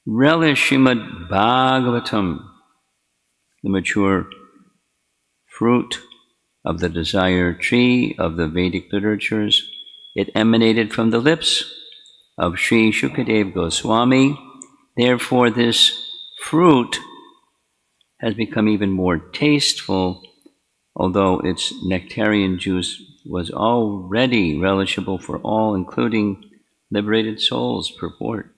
Relish Srimad Bhagavatam, the mature fruit of the desire tree of the Vedic literatures. It emanated from the lips of Sri Shukadev Goswami. Therefore, this fruit has become even more tasteful, although its nectarian juice was already relishable for all, including liberated souls. Purport.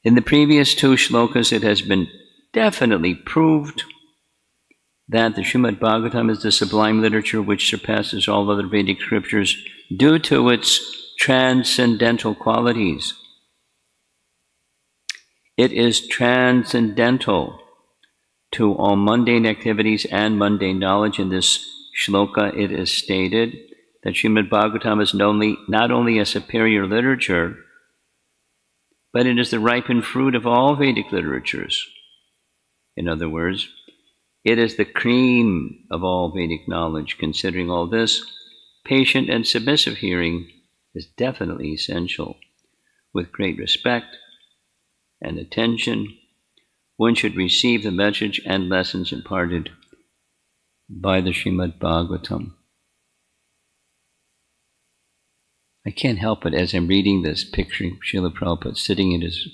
In the previous two shlokas, it has been definitely proved that the Srimad Bhagavatam is the sublime literature which surpasses all other Vedic scriptures due to its transcendental qualities. It is transcendental to all mundane activities and mundane knowledge. In this shloka, it is stated that Srimad Bhagavatam is not only a superior literature, but it is the ripened fruit of all Vedic literatures. In other words, it is the cream of all Vedic knowledge. Considering all this, patient and submissive hearing is definitely essential. With great respect and attention, one should receive the message and lessons imparted by the Srimad Bhagavatam. I can't help it as I'm reading this, picturing Srila Prabhupada sitting in his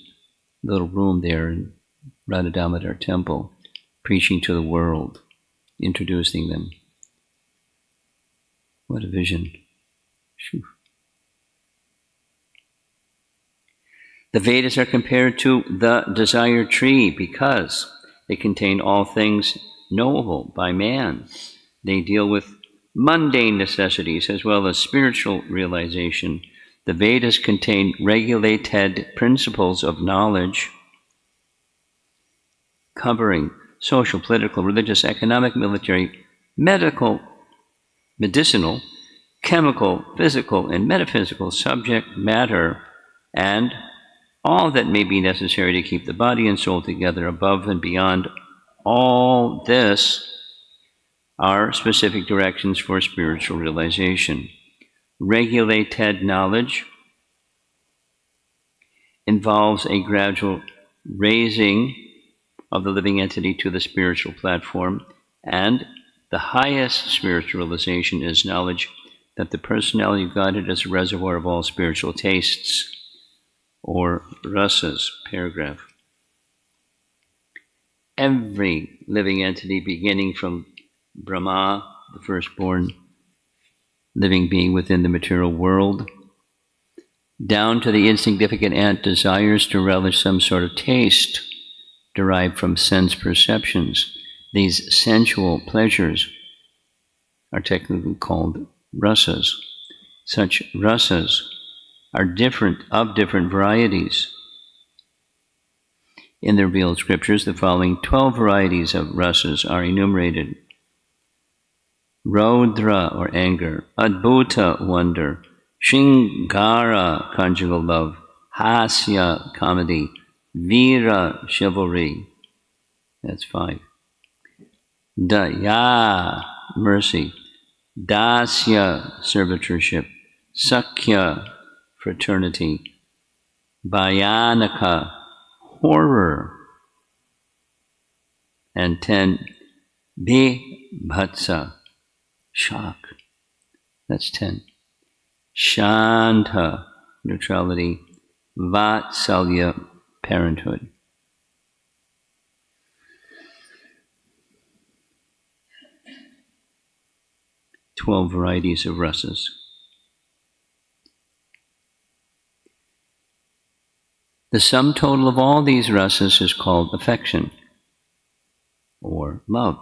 little room there in Radha Damodar temple, preaching to the world, introducing them. What a vision. Phew. The Vedas are compared to the desire tree because they contain all things knowable by man. They deal with mundane necessities as well as spiritual realization. The Vedas contain regulated principles of knowledge covering social, political, religious, economic, military, medical, medicinal, chemical, physical, and metaphysical subject matter, and all that may be necessary to keep the body and soul together. Above and beyond all this are specific directions for spiritual realization. Regulated knowledge involves a gradual raising of the living entity to the spiritual platform, and the highest spiritual realization is knowledge that the personality of Godhead is a reservoir of all spiritual tastes, or rasas. Paragraph. Every living entity, beginning from Brahma, the firstborn living being within the material world, down to the insignificant ant, desires to relish some sort of taste derived from sense perceptions. These sensual pleasures are technically called rasas. Such rasas are different varieties. In the revealed scriptures, the following 12 varieties of rasas are enumerated: Raudra, or anger; Adbhuta, wonder; Shringara, conjugal love; Hasya, comedy; Vira, chivalry. That's 5. Daya, mercy; Dasya, servitorship; Sakya, fraternity; Bhayanaka, horror; and 10, Bibhatsa, shock. That's 10. Shanta, neutrality; Vatsalya, parenthood. Twelve varieties of rasas. The sum total of all these rasas is called affection, or love.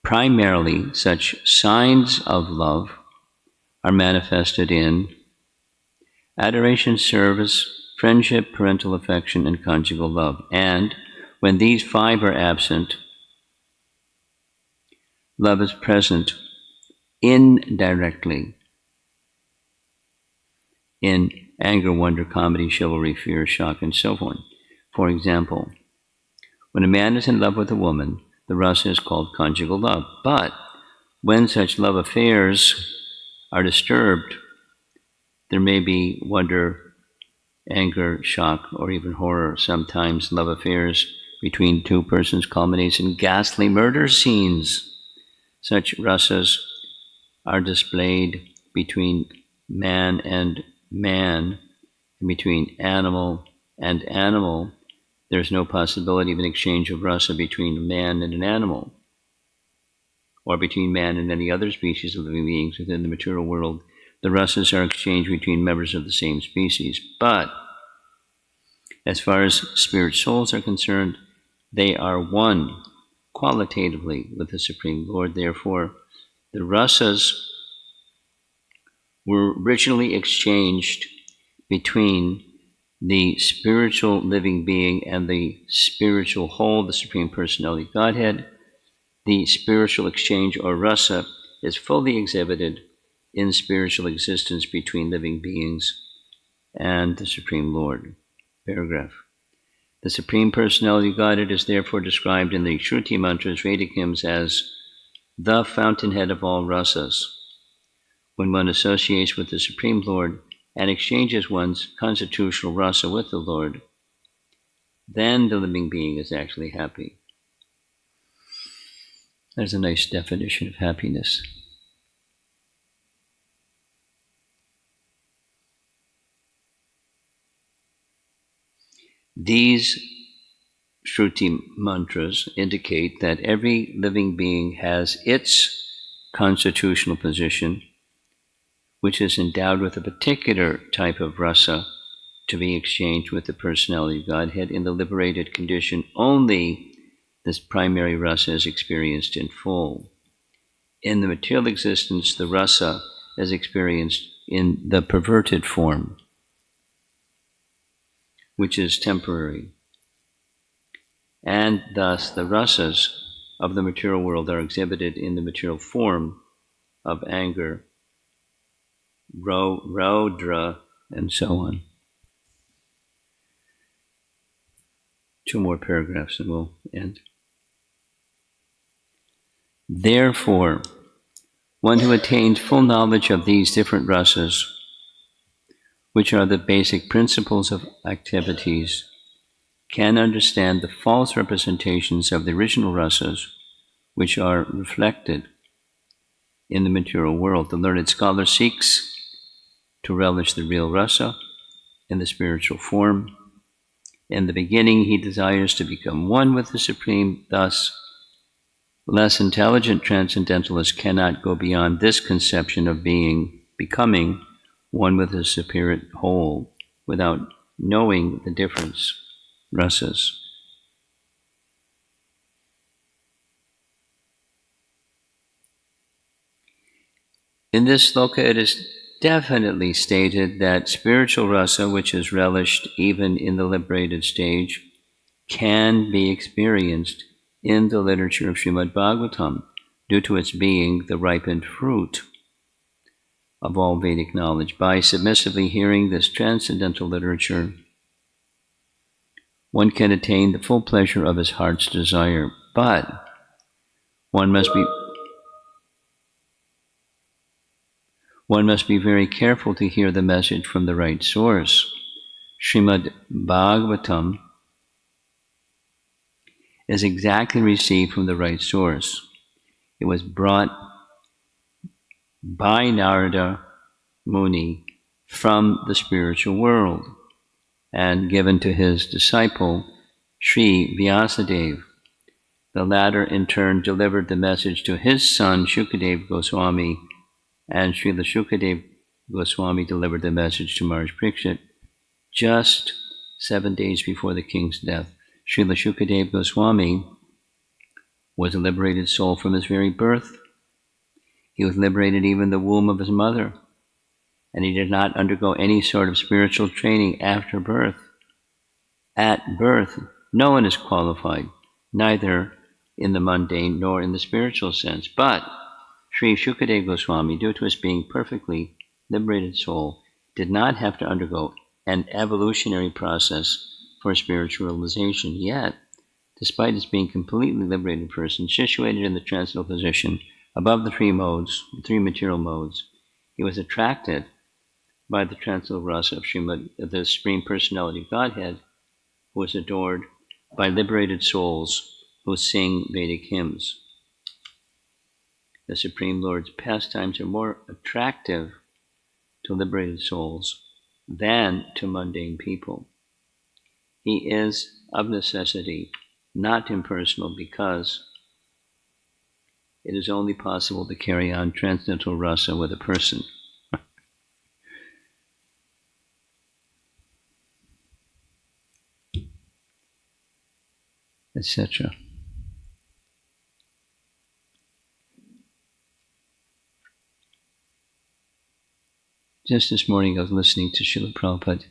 Primarily, such signs of love are manifested in adoration, service, friendship, parental affection, and conjugal love. And when these 5 are absent, love is present indirectly in anger, wonder, comedy, chivalry, fear, shock, and so on. For example, when a man is in love with a woman, the rasa is called conjugal love. But when such love affairs are disturbed, there may be wonder, anger, shock, or even horror. Sometimes love affairs between two persons culminates in ghastly murder scenes. Such rasas are displayed between man and man, and between animal and animal. There's no possibility of an exchange of rasa between a man and an animal, or between man and any other species of living beings within the material world. The rasas are exchanged between members of the same species. But as far as spirit souls are concerned, they are one qualitatively with the Supreme Lord. Therefore, the rasas were originally exchanged between the spiritual living being and the spiritual whole, the Supreme Personality Godhead. The spiritual exchange, or rasa, is fully exhibited in spiritual existence between living beings and the Supreme Lord. Paragraph. The Supreme Personality Godhead is therefore described in the Shruti mantras, Vedic hymns, as the fountainhead of all rasas. When one associates with the Supreme Lord and exchanges one's constitutional rasa with the Lord, then the living being is actually happy. There's a nice definition of happiness. These Shruti mantras indicate that every living being has its constitutional position, which is endowed with a particular type of rasa to be exchanged with the Personality of Godhead. In the liberated condition, only this primary rasa is experienced in full. In the material existence, the rasa is experienced in the perverted form, which is temporary. And thus the rasas of the material world are exhibited in the material form of anger, raudra, and so on. 2 more paragraphs and we'll end. Therefore, one who attains full knowledge of these different rasas, which are the basic principles of activities, can understand the false representations of the original rasas, which are reflected in the material world. The learned scholar seeks to relish the real rasa in the spiritual form. In the beginning, he desires to become one with the Supreme. Thus, less intelligent transcendentalists cannot go beyond this conception of becoming one with the superior whole without knowing the difference rasas. In this sloka, it is definitely stated that spiritual rasa, which is relished even in the liberated stage, can be experienced in the literature of Srimad Bhagavatam due to its being the ripened fruit of all Vedic knowledge. By submissively hearing this transcendental literature, one can attain the full pleasure of his heart's desire, but one must be very careful to hear the message from the right source. Srimad Bhagavatam is exactly received from the right source. It was brought by Narada Muni from the spiritual world and given to his disciple Sri Vyasadeva. The latter in turn delivered the message to his son Shukadeva Goswami, and Srila Shukadeva Goswami delivered the message to Maharaj Parikshit just 7 days before the king's death. Srila Shukadeva Goswami was a liberated soul from his very birth. He was liberated even in the womb of his mother, and he did not undergo any sort of spiritual training after birth. At birth, no one is qualified, neither in the mundane nor in the spiritual sense. But Sri Shukadeva Goswami, due to his being perfectly liberated soul, did not have to undergo an evolutionary process for spiritual realization. Yet, despite his being a completely liberated person, situated in the transcendental position above the 3 modes, the 3 material modes, he was attracted by the transcendental rasa of Srimad, the Supreme Personality of Godhead, who is adored by liberated souls who sing Vedic hymns. The Supreme Lord's pastimes are more attractive to liberated souls than to mundane people. He is, of necessity, not impersonal because it is only possible to carry on transcendental rasa with a person. Etc. Just this morning I was listening to Srila Prabhupada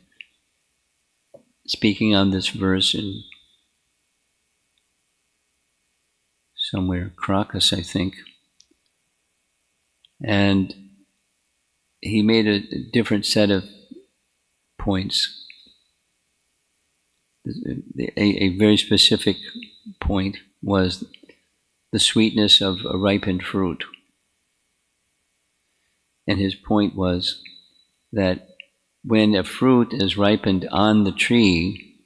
speaking on this verse in somewhere, Caracas, I think. And he made a different set of points. A very specific point was the sweetness of a ripened fruit. And his point was that when a fruit is ripened on the tree,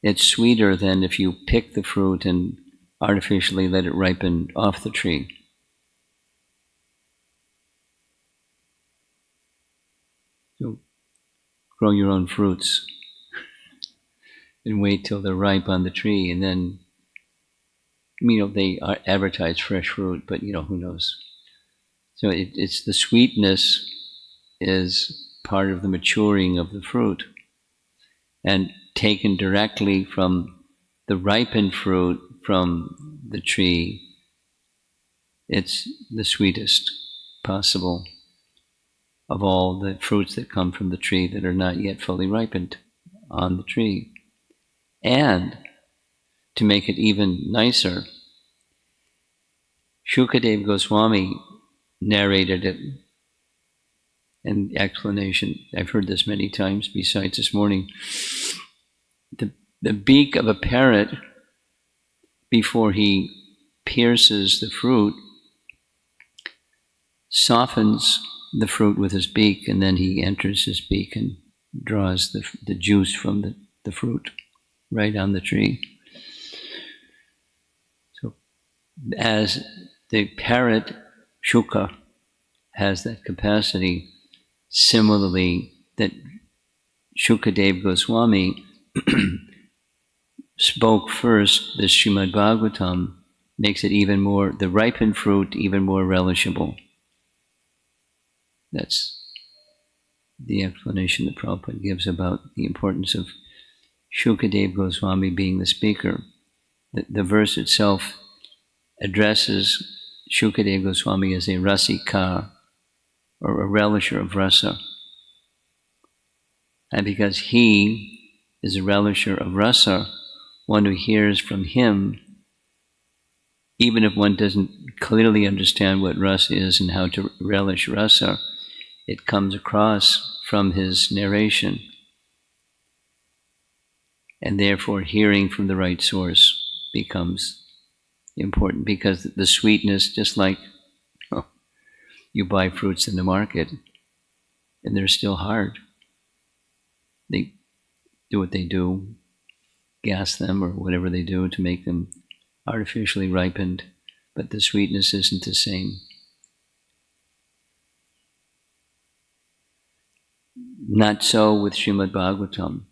it's sweeter than if you pick the fruit and artificially let it ripen off the tree. So grow your own fruits and wait till they're ripe on the tree, and then, they advertise fresh fruit, but who knows? So it's the sweetness is part of the maturing of the fruit, and taken directly from the ripened fruit from the tree, it's the sweetest possible of all the fruits that come from the tree that are not yet fully ripened on the tree. And to make it even nicer, Shukadeva Goswami narrated it in explanation. I've heard this many times besides this morning. The beak of a parrot, before he pierces the fruit, softens the fruit with his beak, and then he enters his beak and draws the juice from the fruit right on the tree. So as the parrot, Shuka, has that capacity, similarly that Shukadeva Goswami spoke first, the Srimad Bhagavatam makes it even more, the ripened fruit, even more relishable. That's the explanation that Prabhupada gives about the importance of Shukadeva Goswami being the speaker. The verse itself addresses Shukadeva Goswami as a rasika, or a relisher of rasa. And because he is a relisher of rasa, one who hears from him, even if one doesn't clearly understand what rasa is and how to relish rasa, it comes across from his narration. And therefore hearing from the right source becomes important, because the sweetness, just like you buy fruits in the market and they're still hard. They do what they do, gas them or whatever they do to make them artificially ripened, but the sweetness isn't the same. Not so with Srimad Bhagavatam.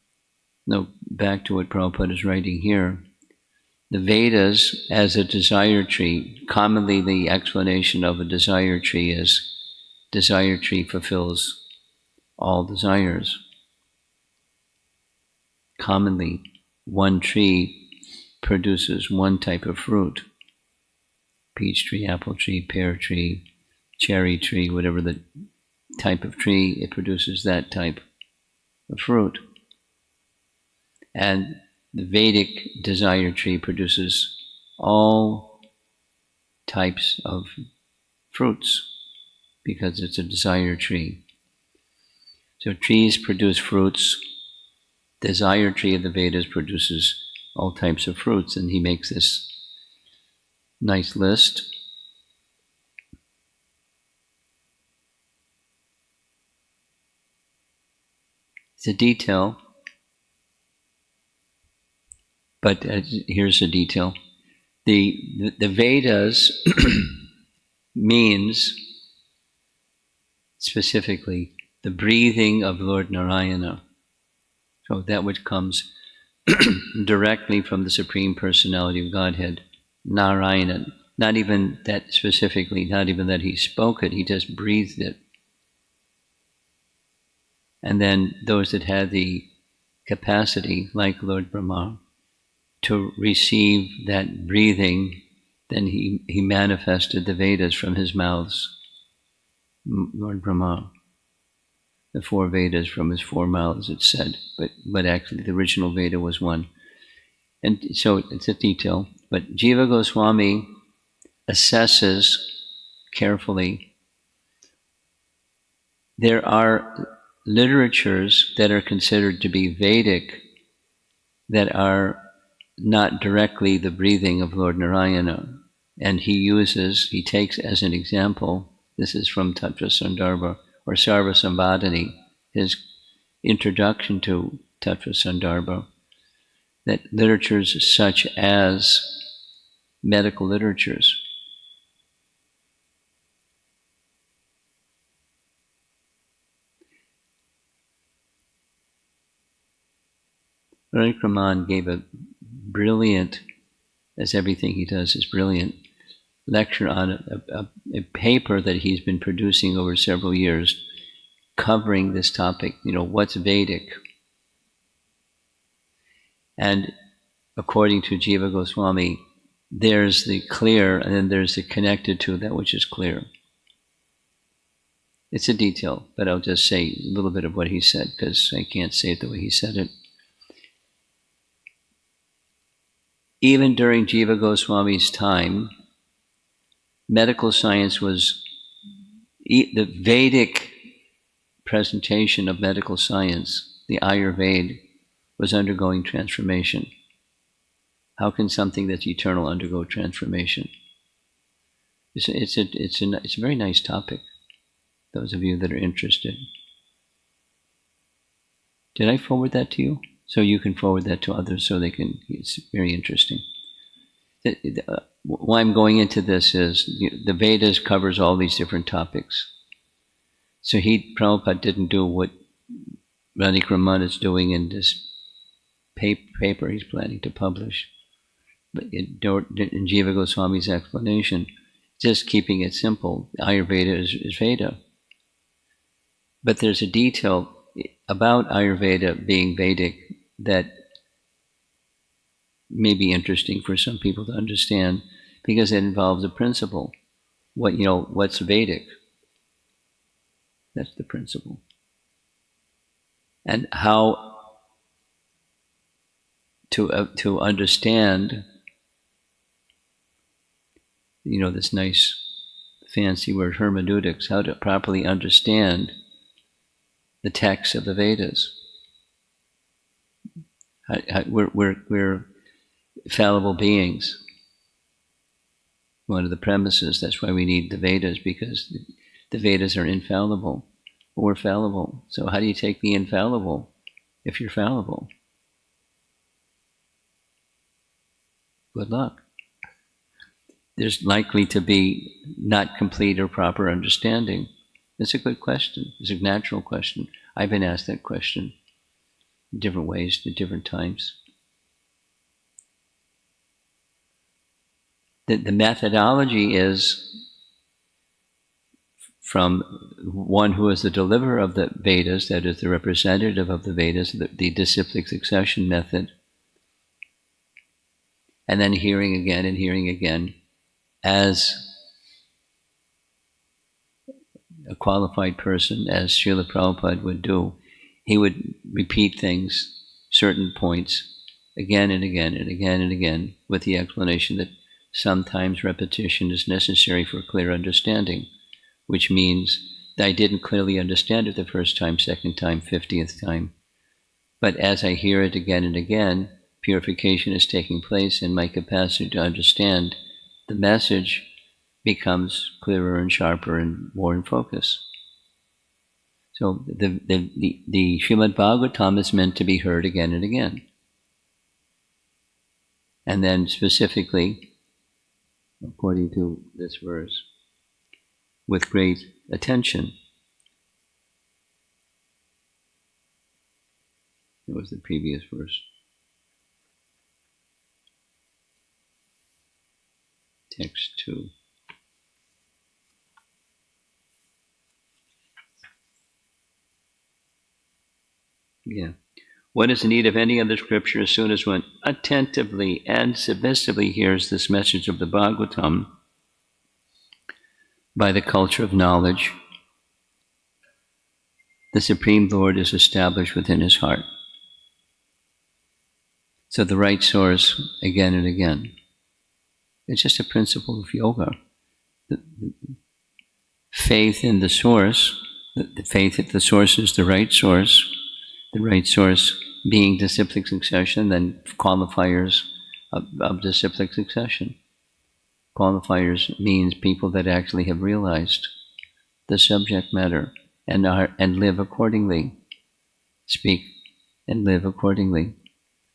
No, back to what Prabhupada is writing here. The Vedas as a desire tree, commonly the explanation of a desire tree is desire tree fulfills all desires. Commonly, one tree produces one type of fruit. Peach tree, apple tree, pear tree, cherry tree, whatever the type of tree, it produces that type of fruit. And the Vedic desire tree produces all types of fruits because it's a desire tree. So trees produce fruits. Desire tree of the Vedas produces all types of fruits, and he makes this nice list. It's a detail, but here's a detail. The Vedas means specifically the breathing of Lord Narayana. So that which comes directly from the Supreme Personality of Godhead, Narayana. Not even that specifically, not even that he spoke it, he just breathed it. And then those that had the capacity, like Lord Brahma, to receive that breathing, then he manifested the Vedas from his mouths, Lord Brahma. The 4 Vedas from his 4 mouths, it's said, but actually the original Veda was one. And so it's a detail. But Jiva Goswami assesses carefully. There are literatures that are considered to be Vedic that are not directly the breathing of Lord Narayana. And he takes as an example, this is from Tattva Sandarbha, or Sarva Sambhadani, his introduction to Tattva Sandarbha, that literatures such as medical literatures, Raman gave a brilliant, as everything he does is brilliant, lecture on a paper that he's been producing over several years covering this topic, what's Vedic? And according to Jiva Goswami, there's the clear and then there's the connected to that which is clear. It's a detail, but I'll just say a little bit of what he said because I can't say it the way he said it. Even during Jiva Goswami's time, medical science was, the Vedic presentation of medical science, the Ayurveda, was undergoing transformation. How can something that's eternal undergo transformation? It's a very nice topic, those of you that are interested. Did I forward that to you? So you can forward that to others so they can, it's very interesting. Why I'm going into this is the Vedas covers all these different topics. So Prabhupada didn't do what Radhika Raman is doing in this paper he's planning to publish. But in Jiva Goswami's explanation, just keeping it simple, Ayurveda is Veda. But there's a detail about Ayurveda being Vedic that may be interesting for some people to understand because it involves a principle. What's Vedic? That's the principle. And how to understand, this nice fancy word, hermeneutics, how to properly understand the text of the Vedas. We're fallible beings. One of the premises, that's why we need the Vedas, because the Vedas are infallible. We're fallible. So how do you take the infallible if you're fallible? Good luck. There's likely to be not complete or proper understanding. It's a good question. It's a natural question. I've been asked that question in different ways at different times. The methodology is from one who is the deliverer of the Vedas, that is the representative of the Vedas, the disciplic succession method, and then hearing again as a qualified person, as Srila Prabhupada would do. He would repeat things, certain points, again and again and again and again, with the explanation that sometimes repetition is necessary for clear understanding, which means that I didn't clearly understand it the first time, second time, 50th time. But as I hear it again and again, purification is taking place and my capacity to understand the message becomes clearer and sharper and more in focus. So the Srimad Bhagavatam is meant to be heard again and again. And then specifically, according to this verse, with great attention. It was the previous verse. Text 2. Yeah. What is the need of any other scripture as soon as one attentively and submissively hears this message of the Bhagavatam by the culture of knowledge, the Supreme Lord is established within his heart. So the right source again and again. It's just a principle of yoga. The faith in the source, the faith that the source is the right source being disciplic succession, then qualifiers of disciplic succession. Qualifiers means people that actually have realized the subject matter and live accordingly, speak and live accordingly.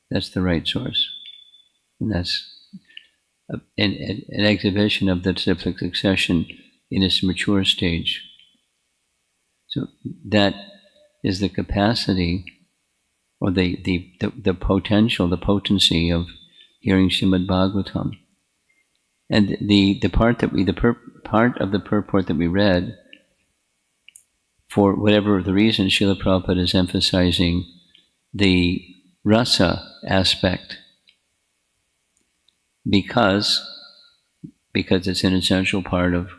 That's the right source. And that's an exhibition of the disciplic succession in its mature stage. So that is the capacity or the potential, the potency of hearing Srimad Bhagavatam. And the part of the purport that we read, for whatever the reason, Srila Prabhupada is emphasizing the rasa aspect because it's an essential part of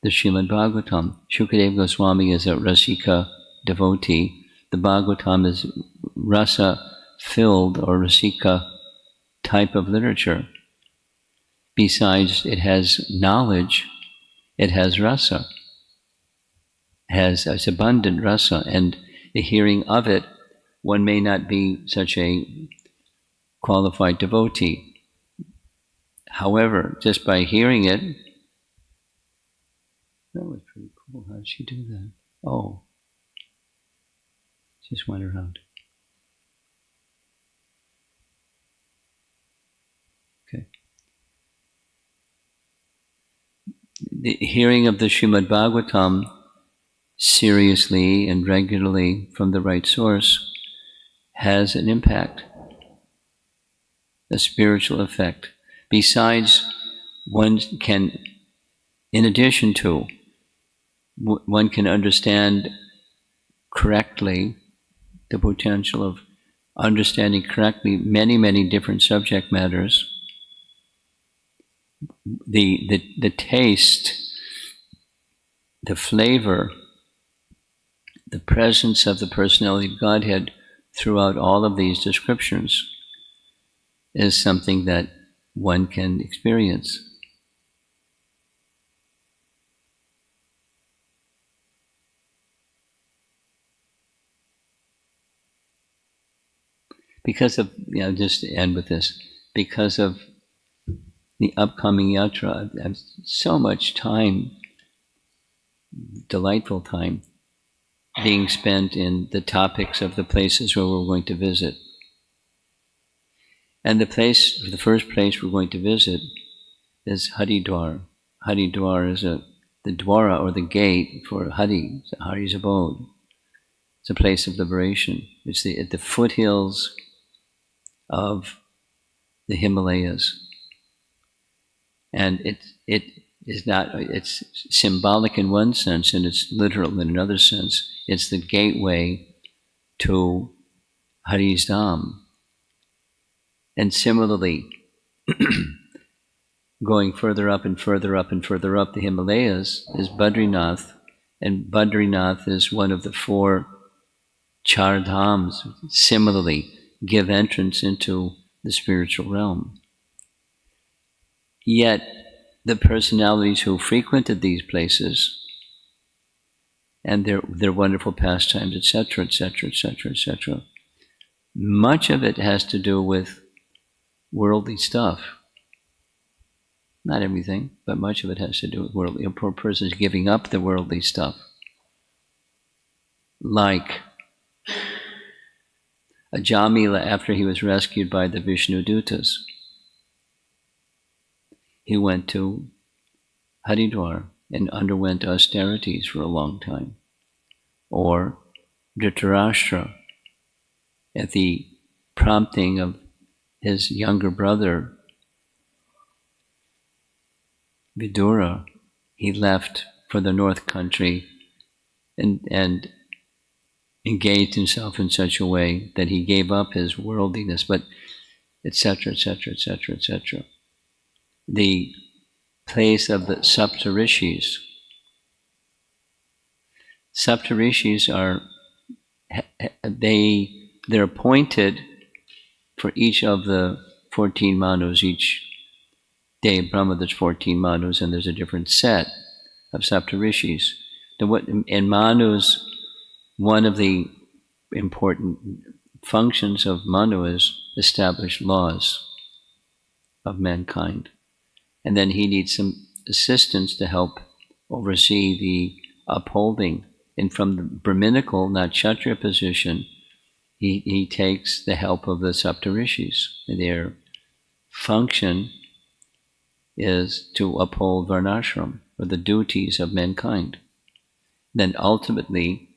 the Srimad Bhagavatam. Shukadeva Goswami is a rasika devotee. The Bhagavatam is rasa-filled or rasika type of literature. Besides, it has knowledge, it has rasa, has abundant rasa, and the hearing of it, one may not be such a qualified devotee. However, just by hearing it, that was pretty cool. How did she do that? Oh, just went around. Okay. The hearing of the Srimad Bhagavatam seriously and regularly from the right source has an impact, a spiritual effect. Besides, one can, in addition to, one can understand correctly the potential of understanding correctly many, many different subject matters. The taste, the flavor, the presence of the personality of Godhead throughout all of these descriptions is something that one can experience. Because of, just to end with this, because of the upcoming yatra, I have so much time, delightful time, being spent in the topics of the places where we're going to visit. And the first place we're going to visit is Haridwar. Haridwar is the dwara or the gate for Hari, Hari's abode. It's a place of liberation. It's at the foothills of the Himalayas. And it's symbolic in one sense, and it's literal in another sense. It's the gateway to Hari's Dham. And similarly, going further up and further up and further up the Himalayas is Badrinath, and Badrinath is one of the 4 Char Dhams, similarly give entrance into the spiritual realm. Yet, the personalities who frequented these places and their wonderful pastimes, etc., etc., etc., etc., much of it has to do with worldly stuff. Not everything, but much of it has to do with worldly. A poor person is giving up the worldly stuff. Like Ajamila, after he was rescued by the Vishnu Dutas, he went to Haridwar and underwent austerities for a long time. Or Dhritarashtra, at the prompting of his younger brother Vidura, he left for the North Country and engaged himself in such a way that he gave up his worldliness, but etc., etc., etc., etc. The place of the Saptarishis. Saptarishis are, they're appointed for each of the 14 manus. Each day of Brahma there's 14 manus, and there's a different set of Saptarishis. In manus, one of the important functions of Manu is establish laws of mankind. And then he needs some assistance to help oversee the upholding. And from the Brahminical, not Kshatriya position, he takes the help of the Saptarishis. Their function is to uphold Varnashram, or the duties of mankind. Then ultimately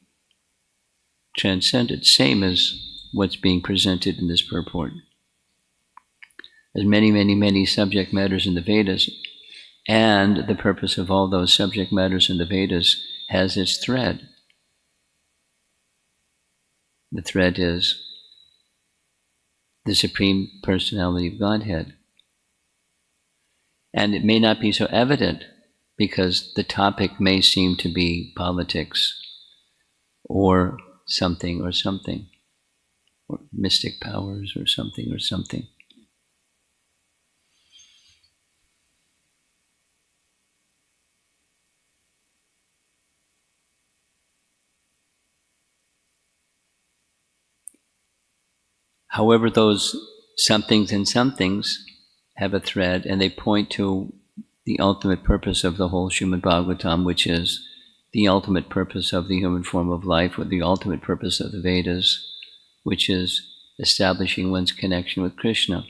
transcended, same as what's being presented in this purport. There's many, many, many subject matters in the Vedas, and the purpose of all those subject matters in the Vedas has its thread. The thread is the Supreme Personality of Godhead. And it may not be so evident because the topic may seem to be politics or something, or mystic powers or something. However, those somethings and somethings have a thread, and they point to the ultimate purpose of the whole Srimad Bhagavatam, which is the ultimate purpose of the human form of life, or the ultimate purpose of the Vedas, which is establishing one's connection with Krishna.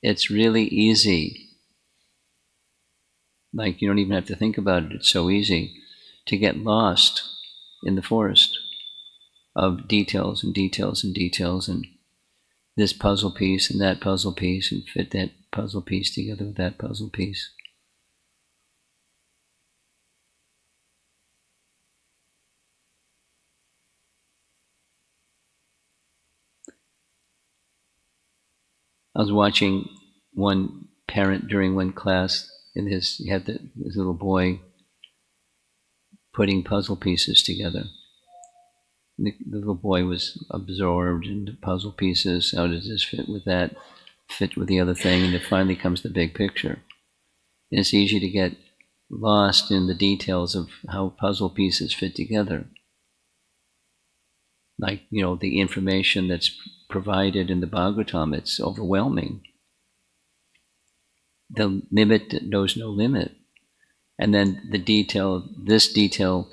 It's really easy. Like, you don't even have to think about it. It's so easy to get lost in the forest of details and details and details, and this puzzle piece and that puzzle piece, and fit that puzzle piece together with that puzzle piece. I was watching one parent during one class, he had this little boy putting puzzle pieces together. The little boy was absorbed in the puzzle pieces. How does this fit with that? Fit with the other thing? And it finally comes the big picture. And it's easy to get lost in the details of how puzzle pieces fit together. Like, the information that's provided in the Bhagavatam, it's overwhelming. The limit knows no limit. And then this detail,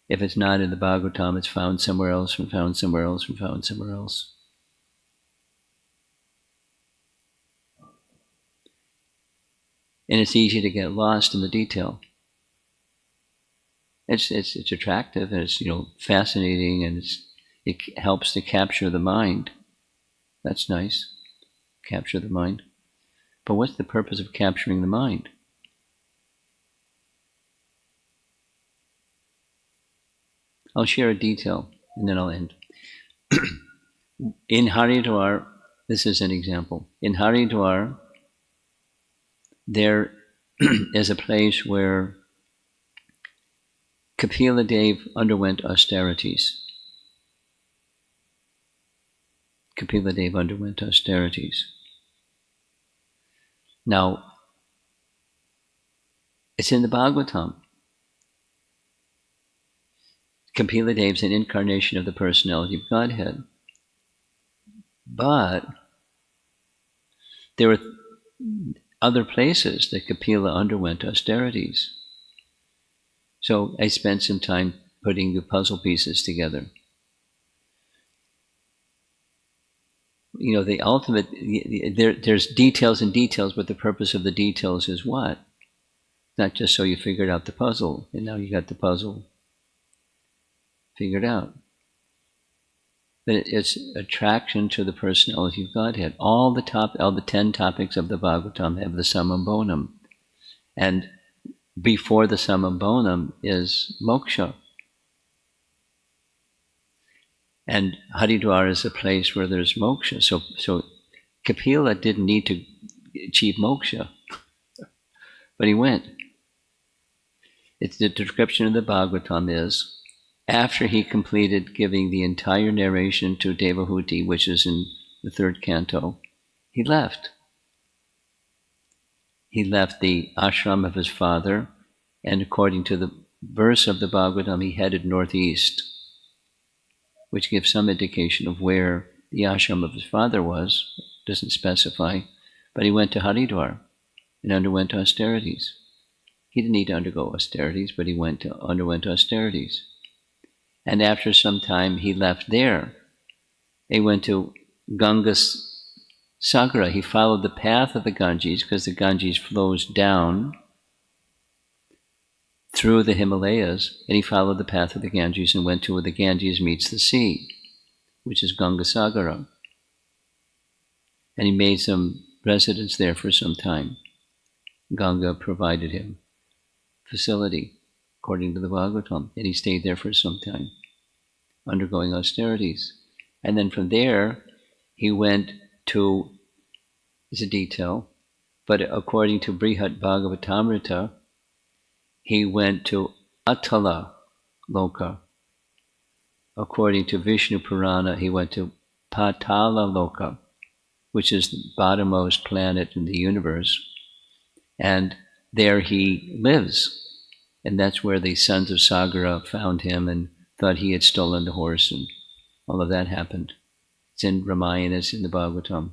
if it's not in the Bhagavatam, it's found somewhere else, and found somewhere else, and found somewhere else. And it's easy to get lost in the detail. It's attractive, and it's fascinating, and it helps to capture the mind. That's nice. Capture the mind. But what's the purpose of capturing the mind? I'll share a detail and then I'll end. In Haridwar, this is an example. In Haridwar, there is a place where Kapila Dev underwent austerities. Kapila Dev underwent austerities. Now, it's in the Bhagavatam. Kapila Dev's an incarnation of the personality of Godhead. But there were other places that Kapila underwent austerities. So I spent some time putting the puzzle pieces together. You know, the ultimate, there's details and details, but the purpose of the details is what? Not just so you figured out the puzzle, and now you got the puzzle figured out. But it's attraction to the personality of Godhead. All the 10 topics of the Bhagavatam have the summum bonum. And before the summum bonum is moksha. And Haridwar is a place where there's moksha. So Kapila didn't need to achieve moksha, but he went. It's the description of the Bhagavatam is, after he completed giving the entire narration to Devahuti, which is in the 3rd canto, he left. He left the ashram of his father, and according to the verse of the Bhagavatam, he headed northeast, which gives some indication of where the ashram of his father was. Doesn't specify, but he went to Haridwar and underwent austerities. He didn't need to undergo austerities, but he underwent austerities. And after some time, he left there. He went to Ganga's Sagara. He followed the path of the Ganges, because the Ganges flows down through the Himalayas, and he followed the path of the Ganges and went to where the Ganges meets the sea, which is Ganga Sagara. And he made some residence there for some time. Ganga provided him facility, according to the Bhagavatam, and he stayed there for some time, undergoing austerities. And then from there, he went to, it's a detail, but according to Brihat Bhagavatamrita, he went to Atala Loka. According to Vishnu Purana, he went to Patala Loka, which is the bottommost planet in the universe. And there he lives. And that's where the sons of Sagara found him and thought he had stolen the horse, and all of that happened. It's in Ramayana, it's in the Bhagavatam.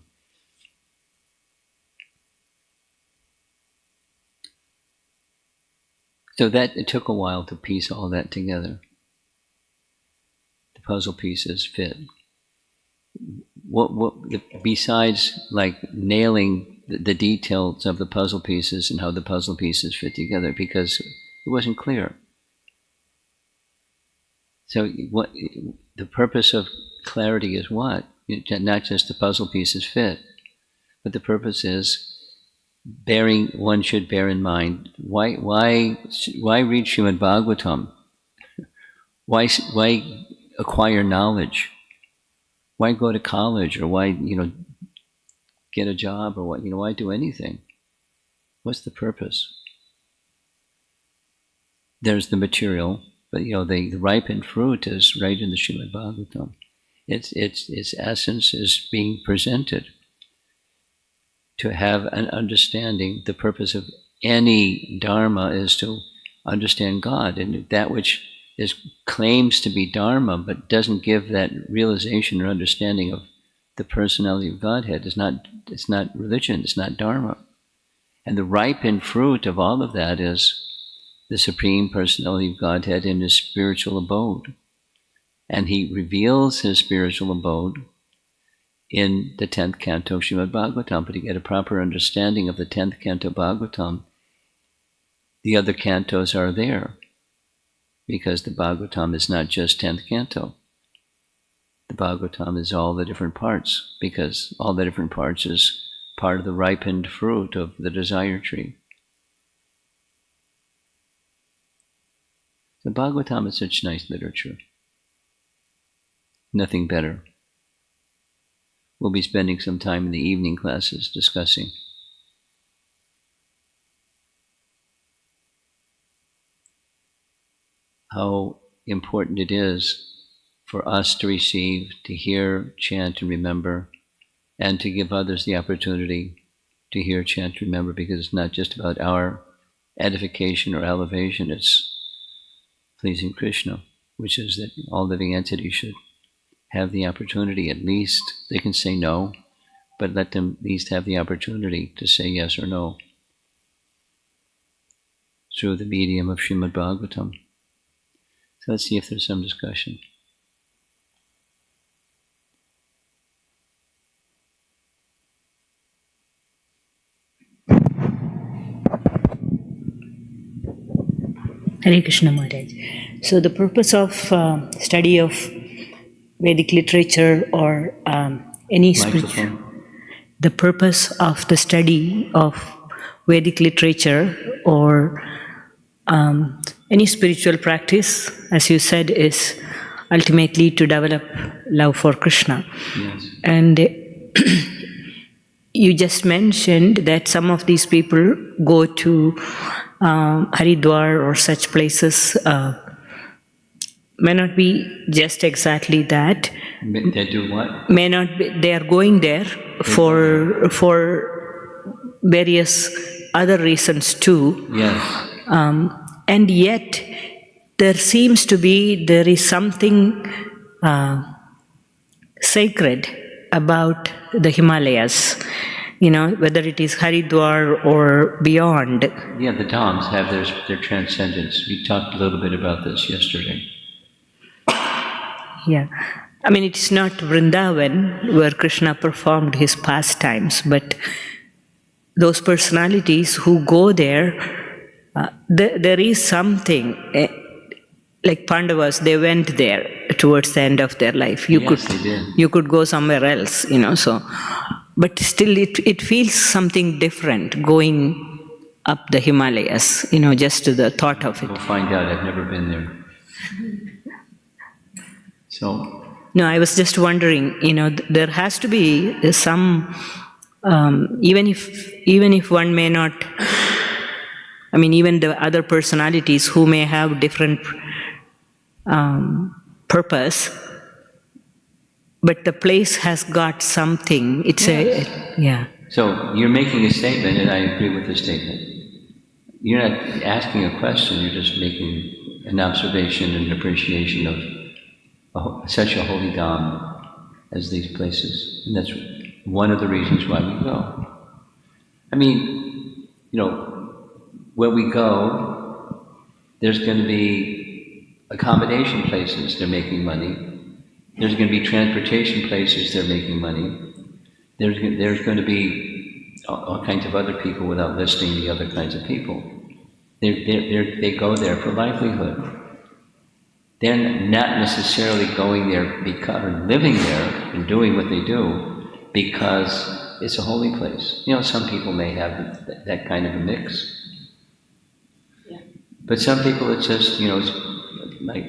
So that it took a while to piece all that together. The puzzle pieces fit. Besides like nailing the details of the puzzle pieces and how the puzzle pieces fit together, because it wasn't clear. So what the purpose of clarity is what? Not just the puzzle pieces fit, but the purpose is one should bear in mind, why read Srimad Bhagavatam? Why acquire knowledge? Why go to college, or why get a job, or why do anything? What's the purpose? There's the material, but the ripened fruit is right in the Srimad Bhagavatam. Its essence is being presented. To have an understanding, the purpose of any dharma is to understand God, and that which claims to be dharma but doesn't give that realization or understanding of the personality of Godhead it's not religion, it's not dharma. And the ripened fruit of all of that is the Supreme Personality of Godhead in his spiritual abode. And he reveals his spiritual abode in the 10th canto of Srimad Bhagavatam. But to get a proper understanding of the 10th canto Bhagavatam, the other cantos are there, because the Bhagavatam is not just 10th canto. The Bhagavatam is all the different parts, because all the different parts is part of the ripened fruit of the desire tree. The Bhagavatam is such nice literature. Nothing better. We'll be spending some time in the evening classes discussing. How important it is for us to receive, to hear, chant, and remember, and to give others the opportunity to hear, chant, and remember, because it's not just about our edification or elevation, it's pleasing Krishna, which is that all living entities should have the opportunity, at least, they can say no, but let them at least have the opportunity to say yes or no through the medium of Srimad Bhagavatam. So let's see if there's some discussion. Hare Krishna Maharaj. So the purpose of study of Vedic literature or any spiritual, the purpose of the study of Vedic literature or any spiritual practice, as you said, is ultimately to develop love for Krishna. Yes. And you just mentioned that some of these people go to Haridwar or such places. May not be just exactly that. They do what? May not be. They are going there for various other reasons too. Yes. And yet, there is something sacred about the Himalayas. Whether it is Haridwar or beyond. Yeah, the Dhams have their transcendence. We talked a little bit about this yesterday. Yeah. I mean, it's not Vrindavan where Krishna performed his pastimes, but those personalities who go there, there is something, like Pandavas, they went there towards the end of their life. They did. You could go somewhere else, so. But still, it feels something different going up the Himalayas, just to the thought of it. We'll find out. I've never been there. So. No, I was just wondering, there has to be some, even if one may not, I mean, even the other personalities who may have different purpose, but the place has got something. It's yeah. So you're making a statement, and I agree with the statement. You're not asking a question, you're just making an observation and appreciation of such a holy Dham as these places. And that's one of the reasons why we go. I mean, where we go, there's going to be accommodation places, they're making money. There's going to be transportation places, they're making money. There's going to be all kinds of other people without listing the other kinds of people. They go there for livelihood. They're not necessarily going there or living there and doing what they do because it's a holy place. Some people may have that kind of a mix. Yeah. But some people it's just, it's like,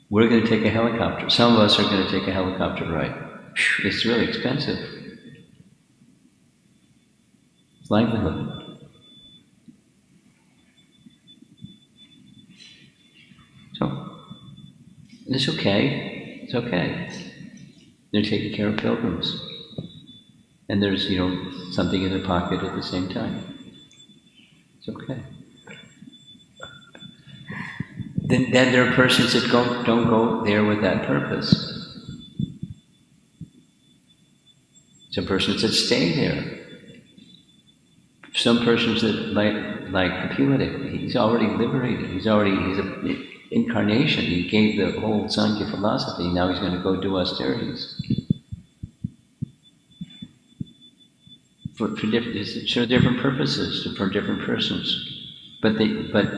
we're going to take a helicopter. Some of us are going to take a helicopter ride. It's really expensive. It's livelihood. So, it's okay. It's okay. They're taking care of pilgrims. And there's, something in their pocket at the same time. It's okay. Then there are persons that don't go there with that purpose. Some persons that stay there. Some persons that like Kapila, he's already liberated. He's an incarnation. He gave the whole Sankhya philosophy. Now he's going to go do austerities. For different purposes, for different persons. But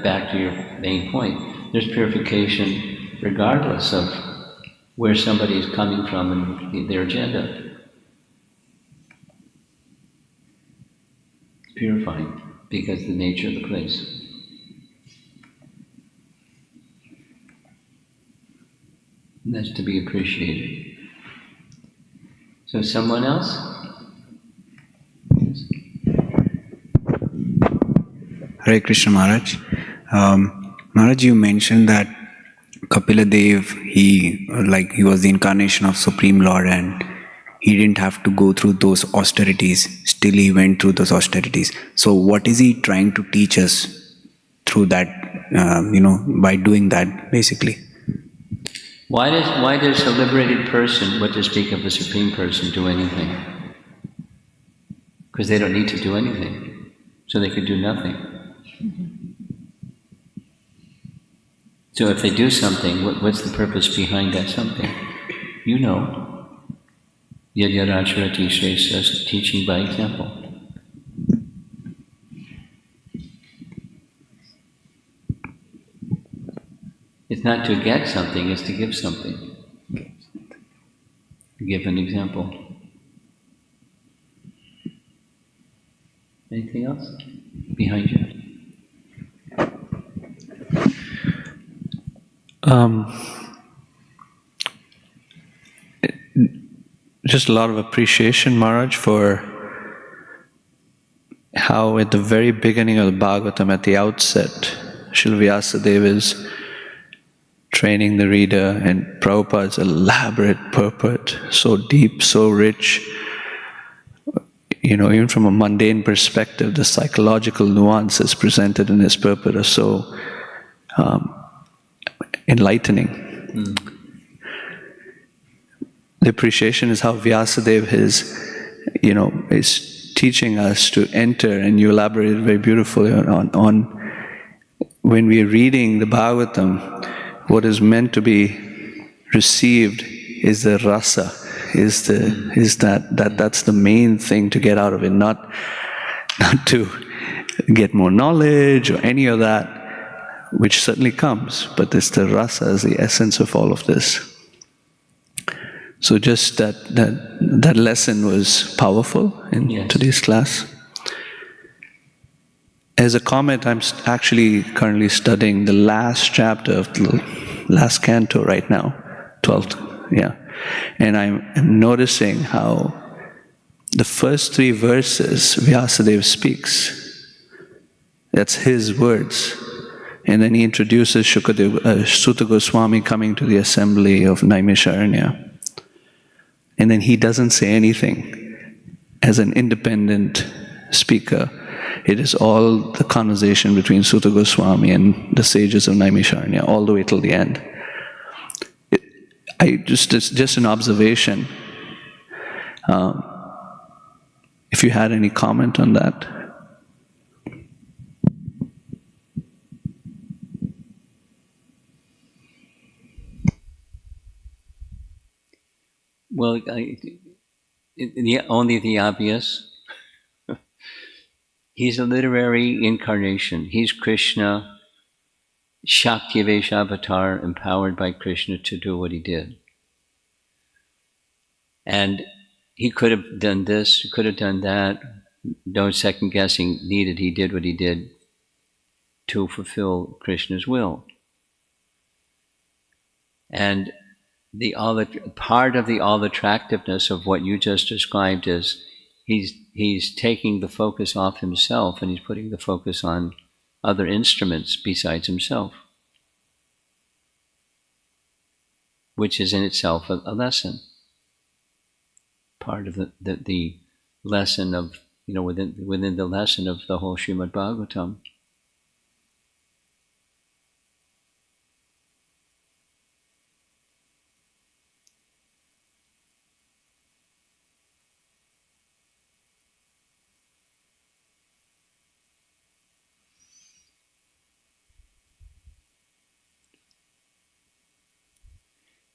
back to your main point, there's purification regardless of where somebody is coming from and their agenda. It's purifying because of the nature of the place. And that's to be appreciated. So someone else? Hare Krishna Maharaj. Maharaj, you mentioned that Kapila Dev, he was the incarnation of Supreme Lord and he didn't have to go through those austerities. Still he went through those austerities. So what is he trying to teach us through that, by doing that basically? Why does a liberated person, what to speak of a Supreme Person, do anything? Because they don't need to do anything. So they could do nothing. So if they do something, what's the purpose behind that something? You know. Yad Yadacharati Shresthas, teaching by example. It's not to get something, it's to give something. Give an example. Anything else? Behind you? Just a lot of appreciation, Maharaj, for how at the very beginning of the Bhagavatam, at the outset, Srila Vyasadeva is training the reader, and Prabhupada's elaborate purport, so deep, so rich. Even from a mundane perspective, the psychological nuances presented in his purport are so enlightening. The appreciation is how Vyasadeva is teaching us to enter, and you elaborated very beautifully on when we are reading the Bhagavatam, what is meant to be received is the rasa, that's the main thing to get out of it, not to get more knowledge or any of that, which certainly comes, but it's the rasa is the essence of all of this. So just that lesson was powerful in today's class. As a comment, I'm actually currently studying the last chapter of the last canto right now, 12th, and I'm noticing how the first 3 verses Vyasadeva speaks. That's his words. And then he introduces Sutta Goswami coming to the assembly of Naimisharanya. And then he doesn't say anything as an independent speaker. It is all the conversation between Sutta Goswami and the sages of Naimisharanya, all the way till the end. It's just an observation. If you had any comment on that. Well, only the obvious. He's a literary incarnation. He's Krishna, Shaktivesh avatar, empowered by Krishna to do what he did. And he could have done this, he could have done that. No second guessing needed. He did what he did to fulfill Krishna's will. And part of the all-attractiveness of what you just described is he's taking the focus off himself and he's putting the focus on other instruments besides himself, which is in itself a lesson. Part of the lesson of, within the lesson of the whole Srimad Bhagavatam.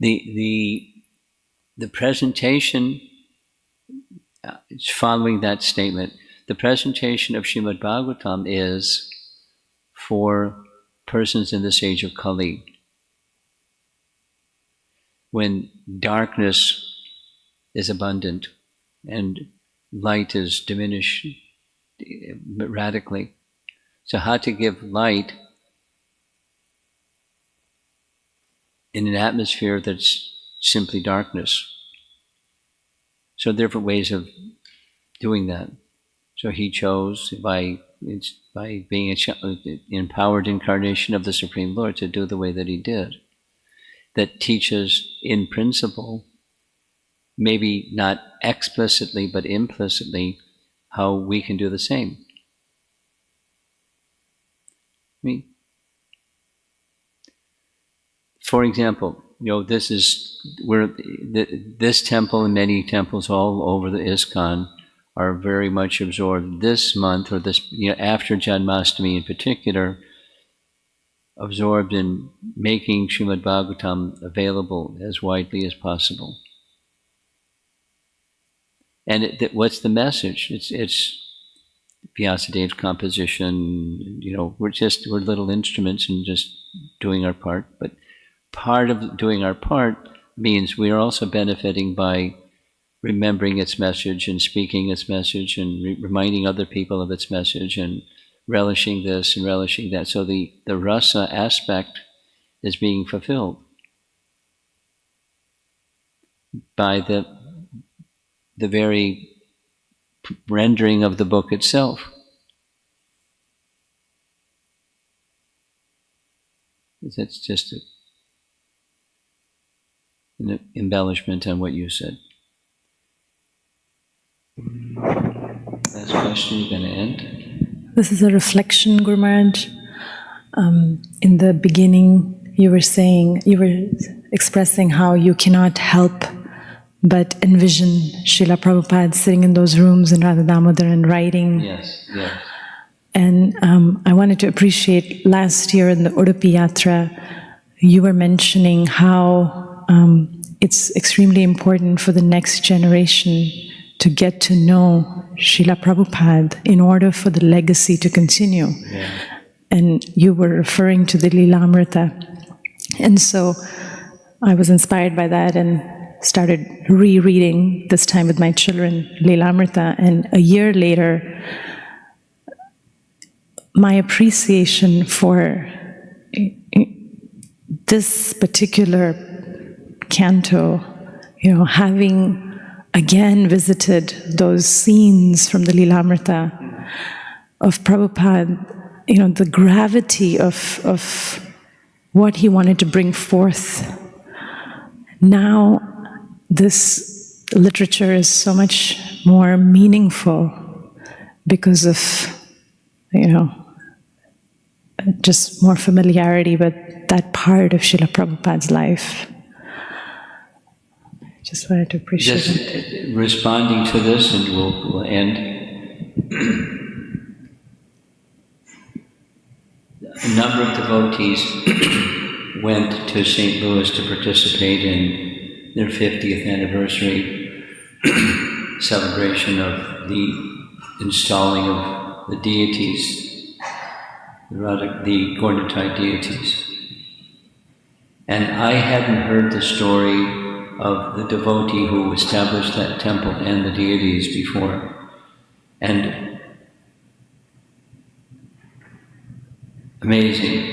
The presentation, following that statement, the presentation of Srimad Bhagavatam is for persons in this age of Kali. When darkness is abundant and light is diminished radically. So how to give light in an atmosphere that's simply darkness. So different ways of doing that. So he chose by being an empowered incarnation of the Supreme Lord to do the way that he did. That teaches in principle, maybe not explicitly but implicitly, how we can do the same. For example, this temple and many temples all over the ISKCON are very much absorbed this month, or this, after Janmashtami in particular. absorbed in making Srimad Bhagavatam available as widely as possible. And what's the message? It's Vyasadev's composition. We're little instruments and just doing our part. But part of doing our part means we are also benefiting by remembering its message and speaking its message and reminding other people of its message and relishing this and relishing that. So the rasa aspect is being fulfilled by the very rendering of the book itself. That's just an embellishment on what you said. Last question, you're going to end? This is a reflection, Guru Maharaj. In the beginning, you were expressing how you cannot help but envision Srila Prabhupada sitting in those rooms in Radha Damodar and writing. Yes. And I wanted to appreciate last year in the Udupi Yatra, you were mentioning how it's extremely important for the next generation to get to know Srila Prabhupada in order for the legacy to continue. Yeah. And you were referring to the Lilamrita. And so I was inspired by that and started rereading, this time with my children, Lilamrita. And a year later, my appreciation for this particular canto, having again visited those scenes from the Lilamrita of Prabhupada, the gravity of what he wanted to bring forth. Now, this literature is so much more meaningful because of, just more familiarity with that part of Srila Prabhupada's life. Just wanted to appreciate it. Responding to this, and we'll end. A number of devotees went to St. Louis to participate in their 50th anniversary celebration of the installing of the deities, the Gornatai deities. And I hadn't heard the story of the devotee who established that temple and the deities before. And amazing,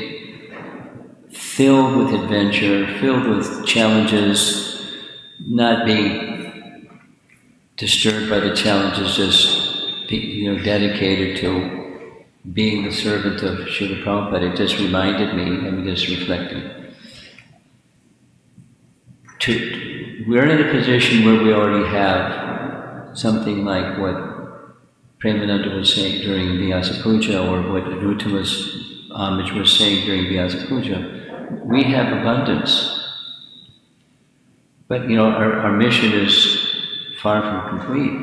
filled with adventure, filled with challenges, not being disturbed by the challenges, just dedicated to being the servant of Srila Prabhupada. It just reminded me, I'm just reflecting. We're in a position where we already have something like what Premananda was saying during Vyasa Puja, or what Anuttama's homage was saying during Vyasa Puja. We have abundance. But our mission is far from complete.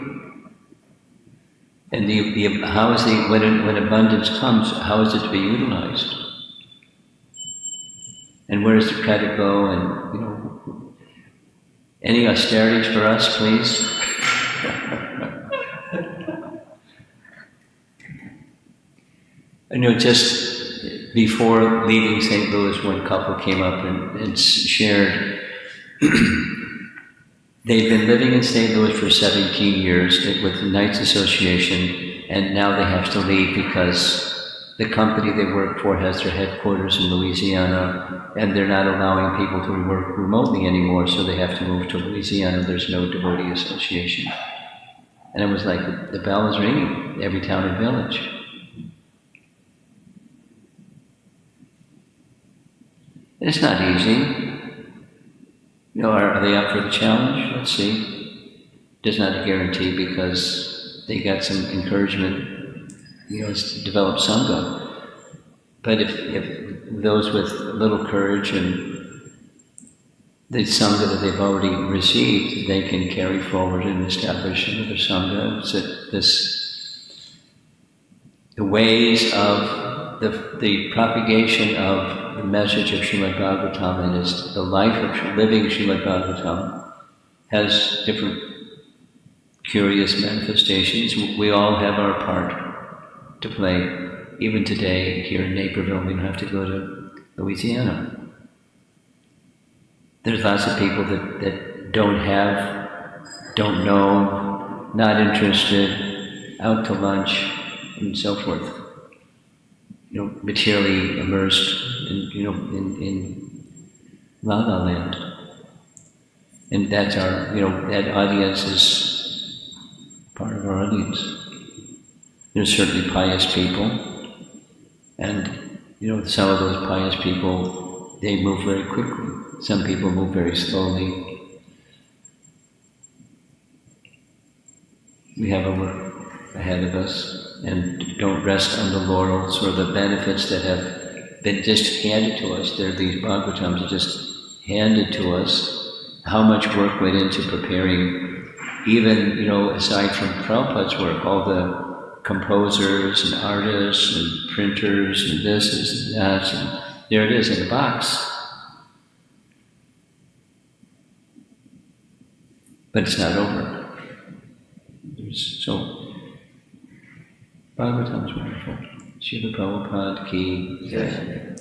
And when abundance comes, how is it to be utilized? And where does the credit go? And any austerities for us, please? Just before leaving St. Louis, one couple came up and shared. They've been living in St. Louis for 17 years with the Knights Association, and now they have to leave because the company they work for has their headquarters in Louisiana, and they're not allowing people to work remotely anymore, so they have to move to Louisiana. There's no devotee association. And it was like the bell is ringing, every town and village. It's not easy. Are they up for the challenge? Let's see. Does not guarantee, because they got some encouragement, to develop Sangha. But if those with little courage and the Sangha that they've already received, they can carry forward and establish another Sangha. The ways of the propagation of the message of Srimad Bhagavatam and is the life of living Srimad Bhagavatam has different curious manifestations. We all have our part to play. Even today, here in Naperville, we don't have to go to Louisiana. There's lots of people that don't have, don't know, not interested, out to lunch, and so forth. Materially immersed in La La Land. And that's our, that audience is part of our audience. There's certainly pious people. And, some of those pious people, they move very quickly. Some people move very slowly. We have a work ahead of us, and don't rest on the laurels or the benefits that have been just handed to us. There are these Bhagavatams that just handed to us. How much work went into preparing, even, aside from Prabhupada's work, all the composers and artists and printers and this and that, and there it is in the box. But it's not over. So, Bhagavatam is wonderful. Srila Prabhupada ki jai.